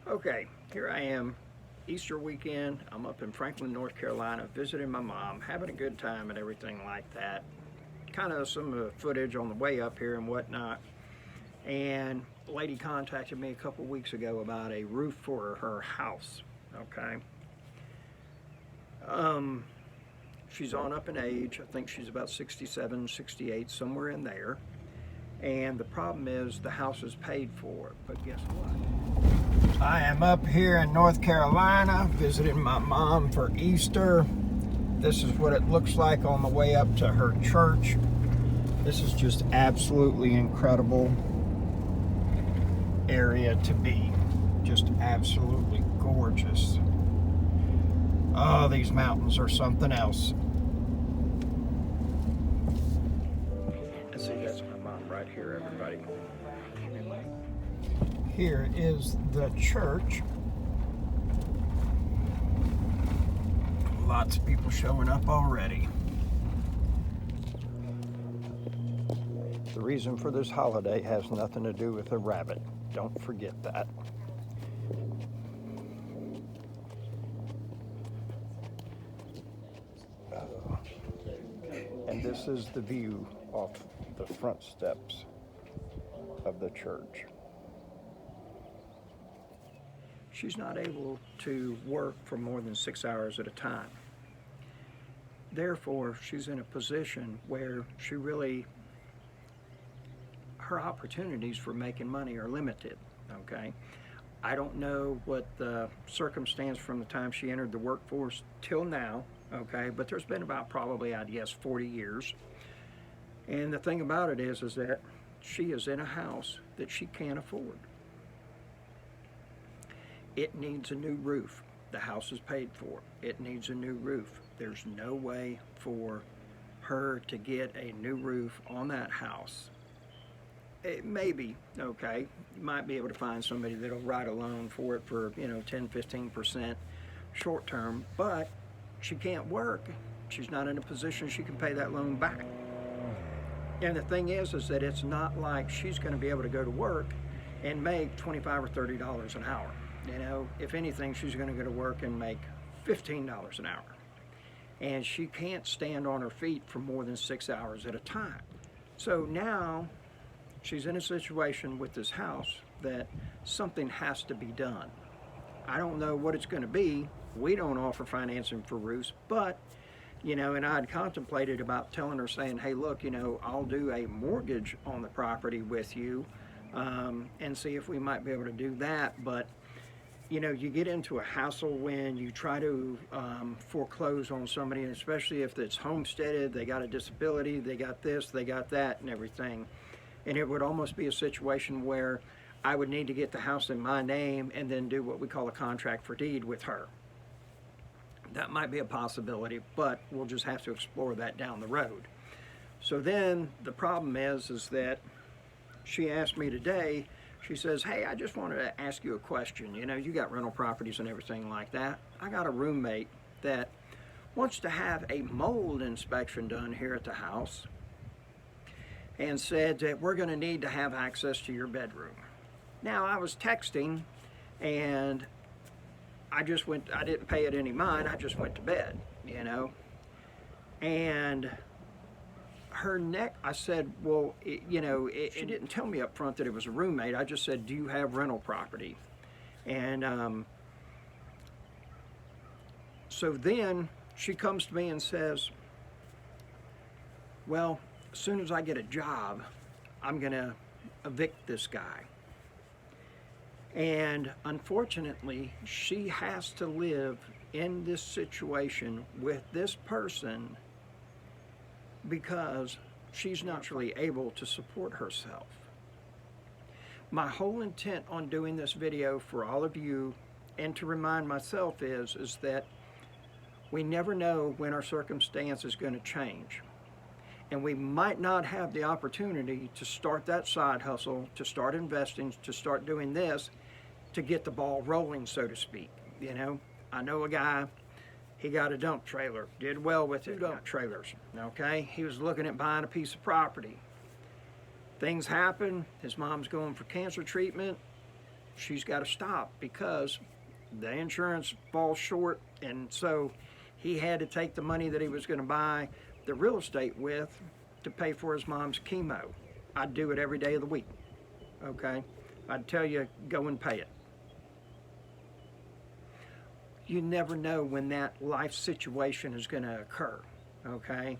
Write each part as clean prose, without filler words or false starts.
Okay, here I am, Easter weekend. I'm up in Franklin, North Carolina, visiting my mom, having a good time and everything like that. Kind of some footage on the way up here and whatnot. And a lady contacted me a couple weeks ago about a roof for her house. Okay. She's on up in age. I think she's about 67, 68, somewhere in there. And the problem is the house is paid for. But guess what? I am up here in North Carolina visiting my mom for Easter. This is what it looks like on the way up to her church. This is just absolutely incredible area to be. Just absolutely gorgeous. Oh, these mountains are something else. And see, that's my mom right here, everybody. Here is the church. Lots of people showing up already. The reason for this holiday has nothing to do with a rabbit. Don't forget that. And this is the view off the front steps of the church. She's not able to work for more than 6 hours at a time. Therefore, she's in a position where her opportunities for making money are limited, okay? I don't know what the circumstance from the time she entered the workforce till now, okay? But there's been about probably, I'd guess, 40 years. And the thing about it is that she is in a house that she can't afford. It needs a new roof. The house is paid for. It needs a new roof. There's no way for her to get a new roof on that house. Maybe, okay, you might be able to find somebody that'll write a loan for it for, 10, 15% short term, but she can't work. She's not in a position she can pay that loan back. And the thing is that it's not like she's going to be able to go to work and make $25 or $30 an hour. If anything, she's going to go to work and make $15 an hour. And she can't stand on her feet for more than 6 hours at a time. So now she's in a situation with this house that something has to be done. I don't know what it's going to be. We don't offer financing for roofs, but, and I had contemplated about telling her, saying, hey, look, I'll do a mortgage on the property with you and see if we might be able to do that. But you get into a hassle when you try to foreclose on somebody, and especially if it's homesteaded, they got a disability, they got this, they got that, and everything. And it would almost be a situation where I would need to get the house in my name and then do what we call a contract for deed with her. That might be a possibility, but we'll just have to explore that down the road. So then the problem is that she asked me today, she says, hey, I just wanted to ask you a question. You got rental properties and everything like that. I got a roommate that wants to have a mold inspection done here at the house and said that we're going to need to have access to your bedroom. Now, I was texting and I didn't pay it any mind. I just went to bed, And I said, well, she didn't tell me up front that it was a roommate. I just said, do you have rental property? And so then she comes to me and says, well, as soon as I get a job, I'm going to evict this guy. And unfortunately, she has to live in this situation with this person because she's not really able to support herself. My whole intent on doing this video for all of you and to remind myself is that we never know when our circumstance is going to change. And we might not have the opportunity to start that side hustle, to start investing, to start doing this, to get the ball rolling, so to speak. I know a guy, he got a dump trailer, did well with it, dump trailers, okay? He was looking at buying a piece of property. Things happen, his mom's going for cancer treatment, she's got to stop because the insurance falls short, and so he had to take the money that he was going to buy the real estate with to pay for his mom's chemo. I'd do it every day of the week, okay? I'd tell you, go and pay it. You never know when that life situation is going to occur, okay?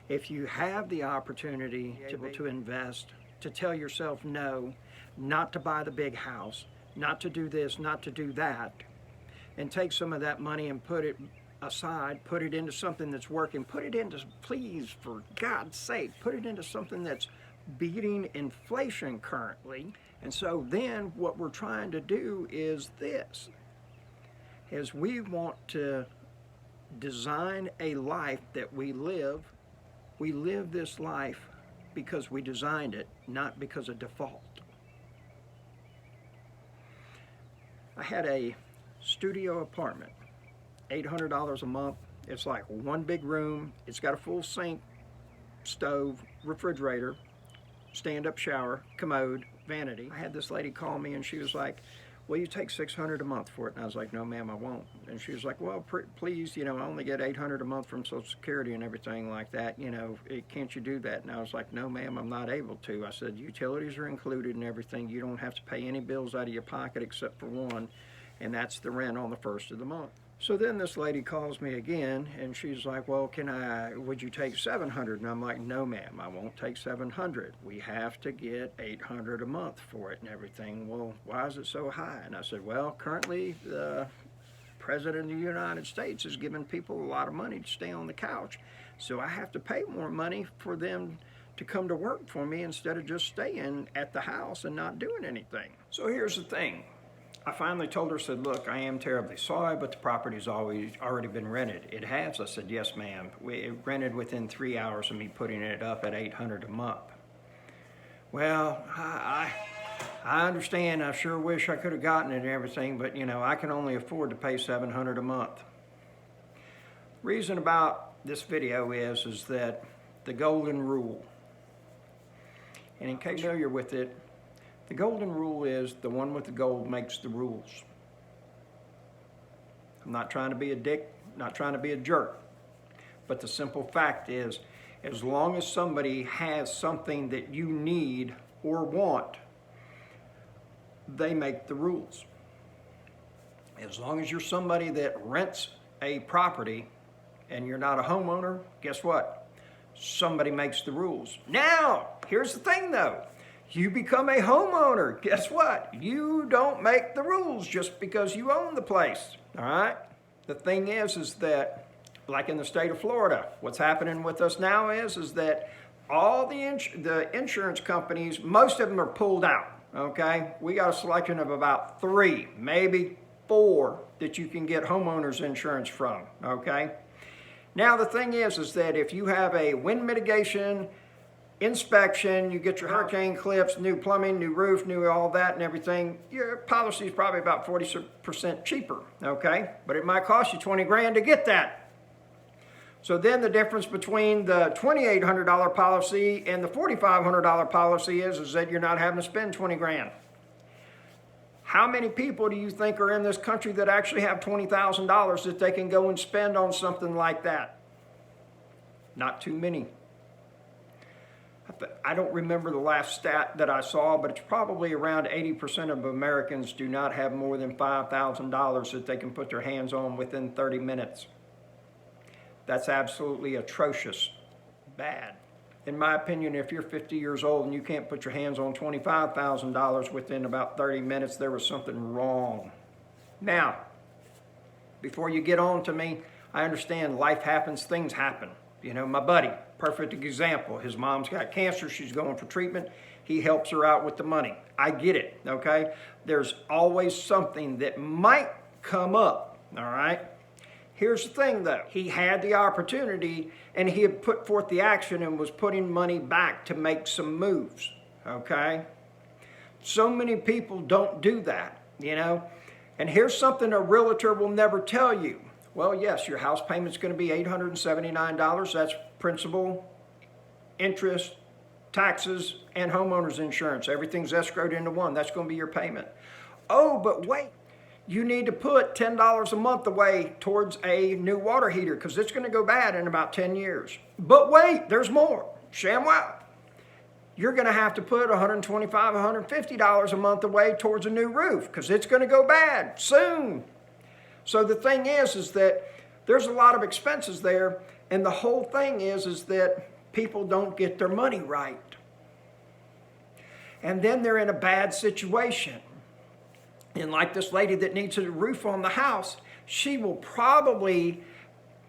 If you have the opportunity to invest, to tell yourself no, not to buy the big house, not to do this, not to do that, and take some of that money and put it aside, put it into something that's working, put it into, please, for God's sake, put it into something that's beating inflation currently. And so then what we're trying to do is this, is we want to design a life that we live. We live this life because we designed it, not because of default. I had a studio apartment, $800 a month. It's like one big room. It's got a full sink, stove, refrigerator, stand-up shower, commode, vanity. I had this lady call me and she was like, "Will you take $600 a month for it?" And I was like, "No, ma'am, I won't." And she was like, "Well, please, you know, I only get $800 a month from Social Security and everything like that. You know, can't you do that?" And I was like, "No, ma'am, I'm not able to." I said, "Utilities are included and everything. You don't have to pay any bills out of your pocket except for one, and that's the rent on the first of the month." So then this lady calls me again and she's like, "Well, would you take $700? And I'm like, "No, ma'am, I won't take $700. We have to get $800 a month for it and everything." "Well, why is it so high?" And I said, "Well, currently the President of the United States is giving people a lot of money to stay on the couch. So I have to pay more money for them to come to work for me instead of just staying at the house and not doing anything." So here's the thing. I finally told her, said, "Look, I am terribly sorry, but the property's already been rented." "It has?" I said, "Yes, ma'am. It rented within 3 hours of me putting it up at $800 a month." "Well, I understand. I sure wish I could have gotten it and everything, but, you know, I can only afford to pay $700 a month." Reason about this video is that the golden rule, and in case you're familiar with it, the golden rule is the one with the gold makes the rules. I'm not trying to be a dick, not trying to be a jerk, but the simple fact is, as long as somebody has something that you need or want, they make the rules. As long as you're somebody that rents a property and you're not a homeowner, guess what? Somebody makes the rules. Now, here's the thing though. You become a homeowner, guess what? You don't make the rules just because you own the place, all right? The thing is that, like in the state of Florida, what's happening with us now is that all the insurance companies, most of them are pulled out, okay? We got a selection of about 3, maybe 4 that you can get homeowners insurance from, okay? Now the thing is that if you have a wind mitigation inspection, you get your hurricane clips, new plumbing, new roof, new all that and everything, your policy is probably about 40% cheaper, okay? But it might cost you 20 grand to get that. So then the difference between the $2,800 policy and the $4,500 policy is that you're not having to spend 20 grand. How many people do you think are in this country that actually have $20,000 that they can go and spend on something like that? Not too many. I don't remember the last stat that I saw, but it's probably around 80% of Americans do not have more than $5,000 that they can put their hands on within 30 minutes. That's absolutely atrocious, bad. In my opinion, if you're 50 years old and you can't put your hands on $25,000 within about 30 minutes, there was something wrong. Now, before you get on to me, I understand life happens, things happen. You know, my buddy, perfect example. His mom's got cancer. She's going for treatment. He helps her out with the money. I get it, okay? There's always something that might come up, all right? Here's the thing, though. He had the opportunity, and he had put forth the action and was putting money back to make some moves, okay? So many people don't do that, you know? And here's something a realtor will never tell you. Well, yes, your house payment's going to be $879. That's principal, interest, taxes, and homeowner's insurance. Everything's escrowed into one. That's going to be your payment. Oh, but wait. You need to put $10 a month away towards a new water heater because it's going to go bad in about 10 years. But wait, there's more. ShamWow. You're going to have to put $125, $150 a month away towards a new roof because it's going to go bad soon. So the thing is that there's a lot of expenses there, and the whole thing is that people don't get their money right. And then they're in a bad situation. And like this lady that needs a roof on the house, she will probably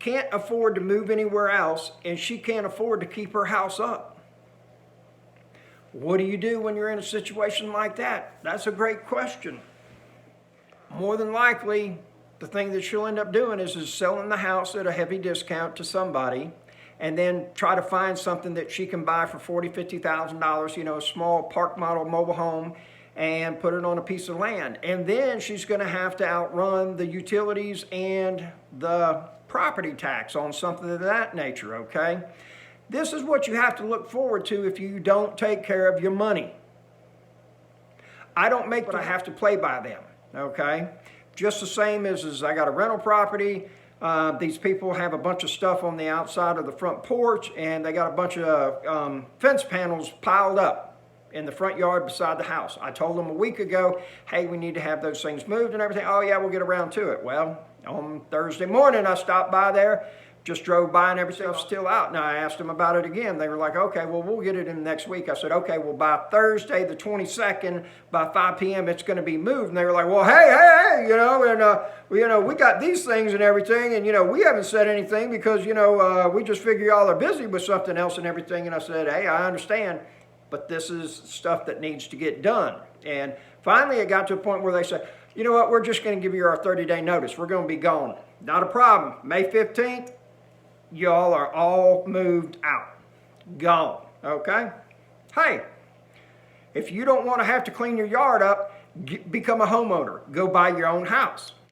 can't afford to move anywhere else, and she can't afford to keep her house up. What do you do when you're in a situation like that? That's a great question. More than likely, the thing that she'll end up doing is selling the house at a heavy discount to somebody, and then try to find something that she can buy for $40,000, $50,000, a small park model mobile home, and put it on a piece of land. And then she's going to have to outrun the utilities and the property tax on something of that nature, okay? This is what you have to look forward to if you don't take care of your money. I don't make what I have to play by them, okay? Just the same as I got a rental property. These people have a bunch of stuff on the outside of the front porch, and they got a bunch of fence panels piled up in the front yard beside the house. I told them a week ago, hey, we need to have those things moved and everything. Oh yeah, we'll get around to it. Well, on Thursday morning, I stopped by there, just drove by and everything's still out. Now I asked them about it again. They were like, okay, well, we'll get it in next week. I said, okay, well, by Thursday, the 22nd, by 5 p.m., it's going to be moved. And they were like, well, hey, we got these things and everything. And, we haven't said anything because, we just figure y'all are busy with something else and everything. And I said, hey, I understand, but this is stuff that needs to get done. And finally, it got to a point where they said, you know what, we're just going to give you our 30-day notice. We're going to be gone. Not a problem. May 15th, y'all are all moved out. Gone. Okay? Hey, if you don't want to have to clean your yard up, become a homeowner. Go buy your own house.